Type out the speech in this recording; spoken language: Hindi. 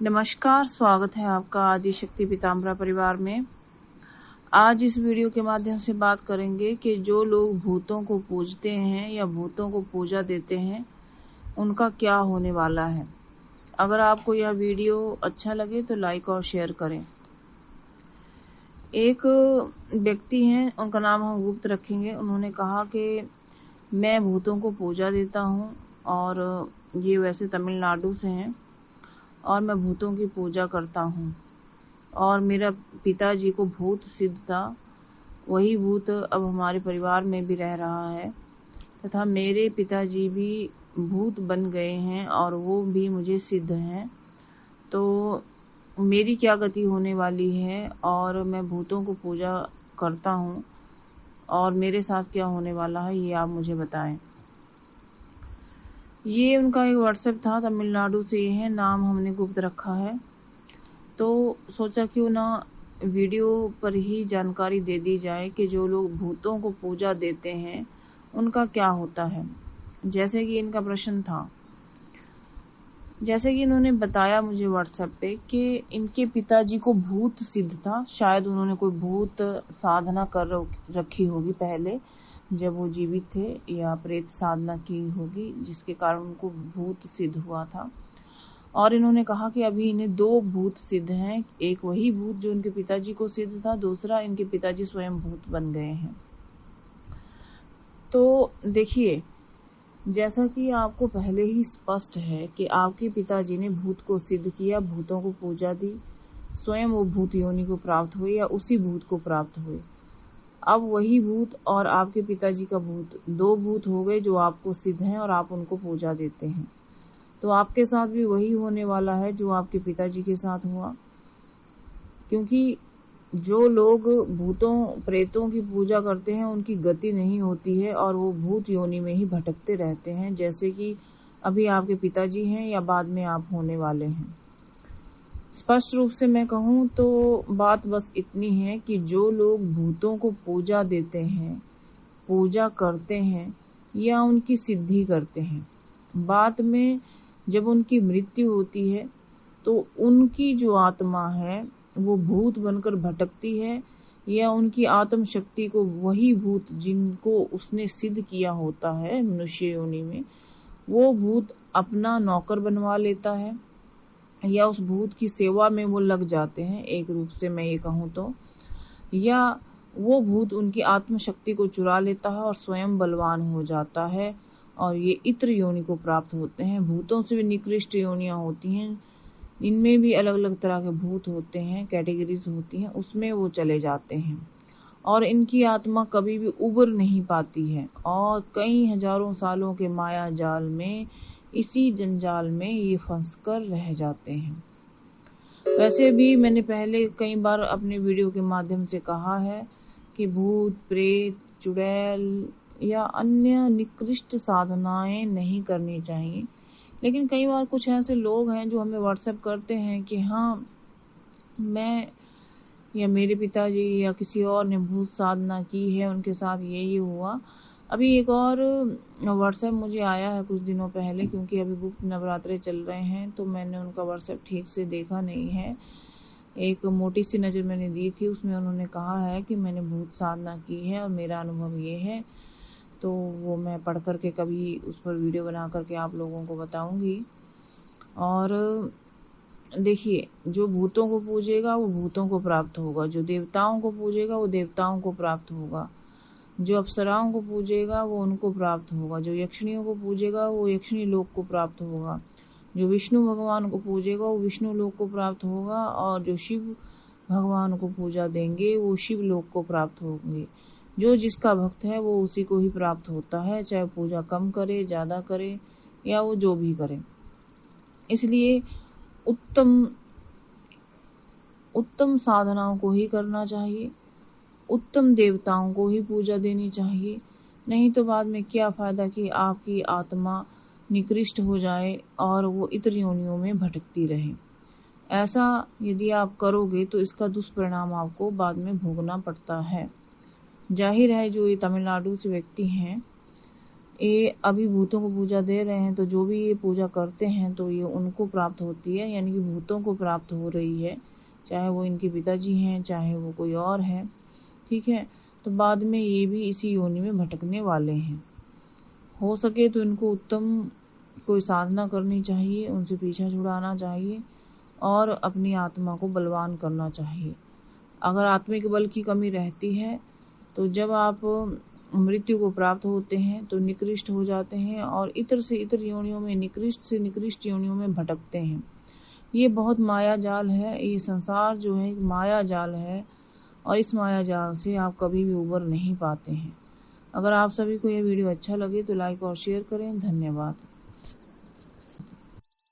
नमस्कार, स्वागत है आपका आदिशक्ति पीताम्बरा परिवार में। आज इस वीडियो के माध्यम से बात करेंगे कि जो लोग भूतों को पूजते हैं या भूतों को पूजा देते हैं उनका क्या होने वाला है। अगर आपको यह वीडियो अच्छा लगे तो लाइक और शेयर करें। एक व्यक्ति हैं, उनका नाम हम गुप्त रखेंगे। उन्होंने कहा कि मैं भूतों को पूजा देता हूँ और ये वैसे तमिलनाडु से हैं और मैं भूतों की पूजा करता हूँ और मेरा पिताजी को भूत सिद्ध था। वही भूत अब हमारे परिवार में भी रह रहा है तथा मेरे पिताजी भी भूत बन गए हैं और वो भी मुझे सिद्ध हैं। तो मेरी क्या गति होने वाली है और मैं भूतों को पूजा करता हूँ और मेरे साथ क्या होने वाला है ये आप मुझे बताएं। ये उनका एक व्हाट्सएप था, तमिलनाडु से ये है, नाम हमने गुप्त रखा है। तो सोचा क्यों ना वीडियो पर ही जानकारी दे दी जाए कि जो लोग भूतों को पूजा देते हैं उनका क्या होता है। जैसे कि इनका प्रश्न था, जैसे कि इन्होंने बताया मुझे व्हाट्सएप पे कि इनके पिताजी को भूत सिद्ध था। शायद उन्होंने कोई भूत साधना कर रखी होगी पहले जब वो जीवित थे, या प्रेत साधना की होगी जिसके कारण उनको भूत सिद्ध हुआ था। और इन्होंने कहा कि अभी इन्हें 2 भूत सिद्ध हैं। एक वही भूत जो इनके पिताजी को सिद्ध था, दूसरा इनके पिताजी स्वयं भूत बन गए हैं। तो देखिए, जैसा कि आपको पहले ही स्पष्ट है कि आपके पिताजी ने भूत को सिद्ध किया, भूतों को पूजा दी, स्वयं वो भूत योनि को प्राप्त हुए या उसी भूत को प्राप्त हुए। अब वही भूत और आपके पिताजी का भूत, 2 भूत हो गए जो आपको सिद्ध हैं और आप उनको पूजा देते हैं। तो आपके साथ भी वही होने वाला है जो आपके पिताजी के साथ हुआ, क्योंकि जो लोग भूतों प्रेतों की पूजा करते हैं उनकी गति नहीं होती है और वो भूत योनि में ही भटकते रहते हैं, जैसे कि अभी आपके पिताजी हैं या बाद में आप होने वाले हैं। स्पष्ट रूप से मैं कहूँ तो बात बस इतनी है कि जो लोग भूतों को पूजा देते हैं, पूजा करते हैं या उनकी सिद्धि करते हैं, बाद में जब उनकी मृत्यु होती है तो उनकी जो आत्मा है वो भूत बनकर भटकती है, या उनकी आत्म शक्ति को वही भूत जिनको उसने सिद्ध किया होता है मनुष्य योनि में, वो भूत अपना नौकर बनवा लेता है या उस भूत की सेवा में वो लग जाते हैं। एक रूप से मैं ये कहूँ तो, या वो भूत उनकी आत्म शक्ति को चुरा लेता है और स्वयं बलवान हो जाता है और ये इत्र योनि को प्राप्त होते हैं। भूतों से भी निकृष्ट योनियां होती हैं, इनमें भी अलग अलग तरह के भूत होते हैं, कैटेगरीज होती हैं, उसमें वो चले जाते हैं और इनकी आत्मा कभी भी उबर नहीं पाती है और कई हजारों सालों के माया जाल में, इसी जंजाल में ये फंसकर रह जाते हैं। वैसे भी मैंने पहले कई बार अपने वीडियो के माध्यम से कहा है कि भूत प्रेत चुड़ैल या अन्य निकृष्ट साधनाएं नहीं करनी चाहिए, लेकिन कई बार कुछ ऐसे लोग हैं जो हमें व्हाट्सएप करते हैं कि हाँ, मैं या मेरे पिताजी या किसी और ने भूत साधना की है, उनके साथ ये हुआ। अभी एक और व्हाट्सएप मुझे आया है कुछ दिनों पहले, क्योंकि अभी गुप्त नवरात्रे चल रहे हैं तो मैंने उनका व्हाट्सएप ठीक से देखा नहीं है। एक मोटी सी नज़र मैंने दी थी, उसमें उन्होंने कहा है कि मैंने भूत साधना की है और मेरा अनुभव ये है। तो वो मैं पढ़ करके कभी उस पर वीडियो बना करके आप लोगों को बताऊंगी। और देखिए, जो भूतों को पूजेगा वो भूतों को प्राप्त होगा, जो देवताओं को पूजेगा वो देवताओं को प्राप्त होगा, जो अप्सराओं को पूजेगा वो उनको प्राप्त होगा, जो यक्षिणियों को पूजेगा वो यक्षिणी लोक को प्राप्त होगा, जो विष्णु भगवान को पूजेगा वो विष्णु लोक को प्राप्त होगा, और जो शिव भगवान को पूजा देंगे वो शिव लोक को प्राप्त होंगे। जो जिसका भक्त है वो उसी को ही प्राप्त होता है, चाहे पूजा कम करे, ज़्यादा करे या वो जो भी करे। इसलिए उत्तम साधनाओं को ही करना चाहिए, उत्तम देवताओं को ही पूजा देनी चाहिए। नहीं तो बाद में क्या फ़ायदा कि आपकी आत्मा निकृष्ट हो जाए और वो इतर योनियों में भटकती रहे। ऐसा यदि आप करोगे तो इसका दुष्परिणाम आपको बाद में भोगना पड़ता है। जाहिर है जो ये तमिलनाडु से व्यक्ति हैं, ये अभी भूतों को पूजा दे रहे हैं, तो जो भी ये पूजा करते हैं तो ये उनको प्राप्त होती है, यानी कि भूतों को प्राप्त हो रही है, चाहे वो इनके पिताजी हैं चाहे वो कोई और है। ठीक है, तो बाद में ये भी इसी योनि में भटकने वाले हैं। हो सके तो इनको उत्तम कोई साधना करनी चाहिए, उनसे पीछा छुड़ाना चाहिए और अपनी आत्मा को बलवान करना चाहिए। अगर आत्मिक बल की कमी रहती है तो जब आप मृत्यु को प्राप्त होते हैं तो निकृष्ट हो जाते हैं और इतर से इतर योनियों में, निकृष्ट से निकृष्ट योनियों में भटकते हैं। ये बहुत माया जाल है, ये संसार जो है माया जाल है और इस माया जाल से आप कभी भी उबर नहीं पाते हैं। अगर आप सभी को यह वीडियो अच्छा लगे तो लाइक और शेयर करें। धन्यवाद।